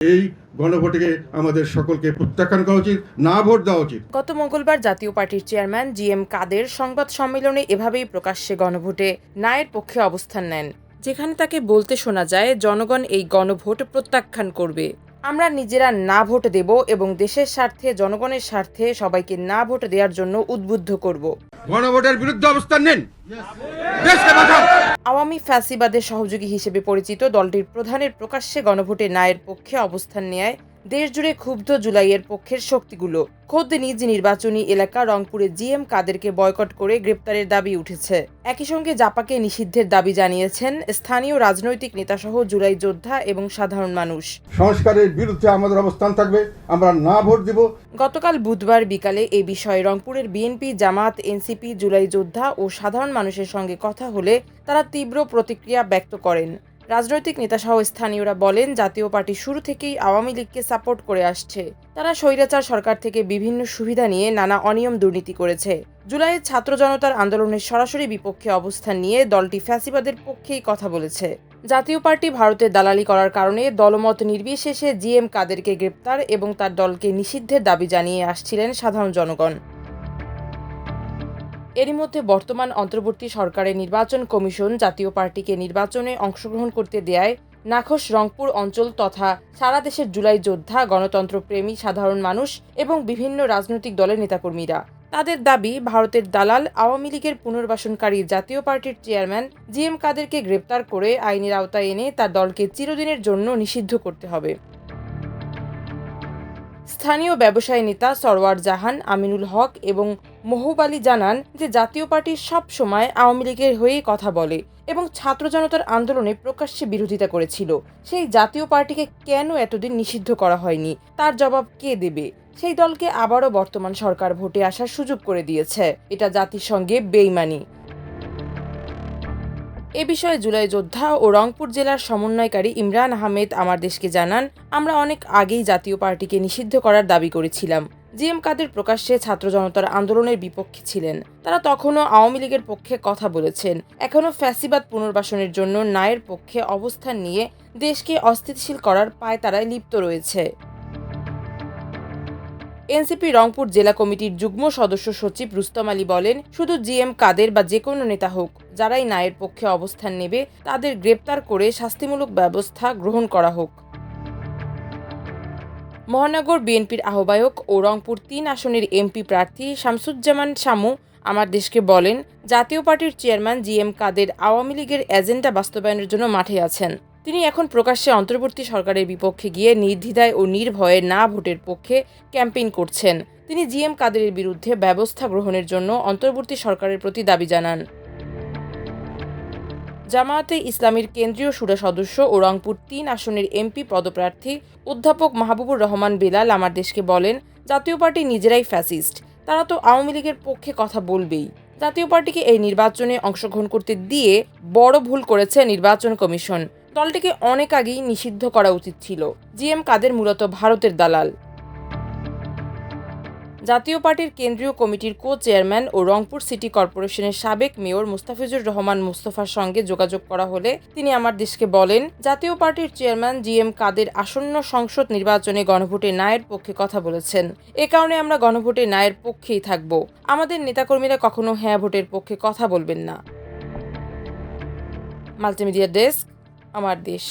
এই গণভোটকে আমাদের সকলকে প্রত্যাখ্যান করা উচিত, না ভোট দেওয়া উচিত। গত মঙ্গলবার জাতীয় পার্টির চেয়ারম্যান জিএম কাদের সংবাদ সম্মেলনে এভাবেই প্রকাশ্যে গণভোটে নায়ের পক্ষে অবস্থান নেন, যেখানে তাকে বলতে শোনা যায় জনগণ এই গণভোট প্রত্যাখ্যান করবে। আমরা নিজেরা না ভোট দেব এবং দেশের স্বার্থে, জনগণের স্বার্থে সবাইকে না ভোট দেওয়ার জন্য উদ্বুদ্ধ করব। গণভোটের বিরুদ্ধে অবস্থান নিন, দেশকে বাঁচান। আওয়ামী ফ্যাসিবাদের সহযোগী হিসেবে পরিচিত দলটির প্রধানের প্রকাশ্যে গণভোটে নায়ের পক্ষে অবস্থান নেয় দেশজুড়ে ক্ষুব্ধ জুলাইয়ের পক্ষের শক্তিগুলো। খোদ নিজ নির্বাচনী এলাকা রংপুরে জিএম কাদেরকে বয়কট করে গ্রেপ্তারের দাবি উঠেছে। একই সঙ্গে জাপাকে নিষিদ্ধের দাবি জানিয়েছেন স্থানীয় রাজনৈতিক নেতাসহ জুলাই যোদ্ধা এবং সাধারণ মানুষ। সংস্কারের বিরুদ্ধে আমাদের অবস্থান থাকবে, আমরা না ভোট দিব। গতকাল বুধবার বিকালে এই বিষয়ে রংপুরের বিএনপি, জামাত, এনসিপি, জুলাই যোদ্ধা ও সাধারণ মানুষের সঙ্গে কথা হলে তারা তীব্র প্রতিক্রিয়া ব্যক্ত করেন। রাজনৈতিক নেতাসহ স্থানীয়রা বলেন, জাতীয় পার্টি শুরু থেকেই আওয়ামী লীগকে সাপোর্ট করে আসছে। তারা স্বৈরাচার সরকার থেকে বিভিন্ন সুবিধা নিয়ে নানা অনিয়ম দুর্নীতি করেছে। জুলাইয়ের ছাত্র জনতার আন্দোলনের সরাসরি বিপক্ষে অবস্থান নিয়ে দলটি ফ্যাসিবাদের পক্ষেই কথা বলেছে। জাতীয় পার্টি ভারতের দালালি করার কারণে দলমত নির্বিশেষে জিএম কাদেরকে গ্রেপ্তার এবং তার দলকে নিষিদ্ধের দাবি জানিয়ে আসছিলেন সাধারণ জনগণ। এরই মধ্যে বর্তমান অন্তর্বর্তী সরকারের নির্বাচন কমিশন জাতীয় পার্টিকে নির্বাচনে অংশগ্রহণ করতে দেয়ায় নাখোশ রংপুর অঞ্চল তথা সারা দেশের জুলাই যোদ্ধা, গণতন্ত্রপ্রেমী সাধারণ মানুষ এবং বিভিন্ন রাজনৈতিক দলের নেতাকর্মীরা। তাদের দাবি, ভারতের দালাল আওয়ামী লীগের পুনর্বাসনকারী জাতীয় পার্টির চেয়ারম্যান জিএম কাদেরকে গ্রেপ্তার করে আইনের আওতায় এনে তার দলকে চিরদিনের জন্য নিষিদ্ধ করতে হবে। স্থানীয় ব্যবসায়ী নেতা সরওয়ার জাহান, আমিনুল হক এবং মহুব আলী জানান যে জাতীয় পার্টি সব সময় আওয়ামী লীগের হয়েই কথা বলে এবং ছাত্র জনতার আন্দোলনে প্রকাশ্যে বিরোধিতা করেছিল। সেই জাতীয় পার্টিকে কেন এতদিন নিষিদ্ধ করা হয়নি, তার জবাব কে দেবে? সেই দলকে আবারও বর্তমান সরকার ভোটে আসার সুযোগ করে দিয়েছে। এটা জাতিসংঘে বেইমানি। এ বিষয়ে জুলাই যোদ্ধা ও রংপুর জেলার সমন্বয়কারী ইমরান আহমেদ আমার দেশকে জানান, আমরা অনেক আগেই জাতীয় পার্টিকে নিষিদ্ধ করার দাবি করেছিলাম। জিএম কাদের প্রকাশ্যে ছাত্র জনতার আন্দোলনের বিপক্ষে ছিলেন। তারা তখনও আওয়ামী লীগের পক্ষে কথা বলেছেন। এখনও ফ্যাসিবাদ পুনর্বাসনের জন্য নায়ের পক্ষে অবস্থান নিয়ে দেশকে অস্থিতিশীল করার পায়তারায় লিপ্ত রয়েছে। এনসিপি রংপুর জেলা কমিটির যুগ্ম সদস্য সচিব রুস্তম আলী বলেন, শুধু জিএম কাদের বা যে কোনো নেতা হোক, যারাই নায়ের পক্ষে অবস্থান নেবে তাদের গ্রেপ্তার করে শাস্তিমূলক ব্যবস্থা গ্রহণ করা হোক। মহানগর বিএনপির আহ্বায়ক ও রংপুর ৩ আসনের এমপি প্রার্থী শামসুজ্জামান শামু আমার দেশকে বলেন, জাতীয় পার্টির চেয়ারম্যান জিএম কাদের আওয়ামী লীগের এজেন্ডা বাস্তবায়নের জন্য মাঠে আছেন। তিনি এখন প্রকাশ্যে অন্তর্বর্তী সরকারের বিপক্ষে গিয়ে নির্দ্বিধায় ও নির্ভয়ে না ভোটের পক্ষে ক্যাম্পেইন করছেন। তিনি জিএম কাদেরের বিরুদ্ধে ব্যবস্থা গ্রহণের জন্য অন্তর্বর্তী সরকারের প্রতি দাবি জানান। জামায়াতে ইসলামীর কেন্দ্রীয় শুরা সদস্য ও রংপুর ৩ আসনের এমপি পদপ্রার্থী অধ্যাপক মাহবুবুর রহমান বেলাল আমার দেশকে বলেন, জাতীয় পার্টি নিজেরাই ফ্যাসিস্ট। তারা তো আওয়ামী লীগের পক্ষে কথা বলবেই। জাতীয় পার্টিকে এই নির্বাচনে অংশগ্রহণ করতে দিয়ে বড় ভুল করেছে নির্বাচন কমিশন। দলটিকে অনেক আগেই নিষিদ্ধ করা উচিত ছিল। জিএম কাদের মূলত ভারতের দালাল। জাতীয় পার্টির কেন্দ্রীয় কমিটির কো-চেয়ারম্যান ও রংপুর সিটি কর্পোরেশনের সাবেক মেয়র মুস্তাফিজুর রহমান মুস্তফার সঙ্গে যোগাযোগ করা হলে তিনি আমার দেশকে বলেন, জাতীয় পার্টির চেয়ারম্যান জিএম কাদের আসন্ন সংসদ নির্বাচনে গণভোটে নায়ের পক্ষে কথা বলেছেন। এ কারণে আমরা গণভোটে নায়ের পক্ষেই থাকব। আমাদের নেতাকর্মীরা কখনো হ্যাঁ ভোটের পক্ষে কথা বলবেন না। মাল্টিমিডিয়া ডেস্ক, আমার দেশ।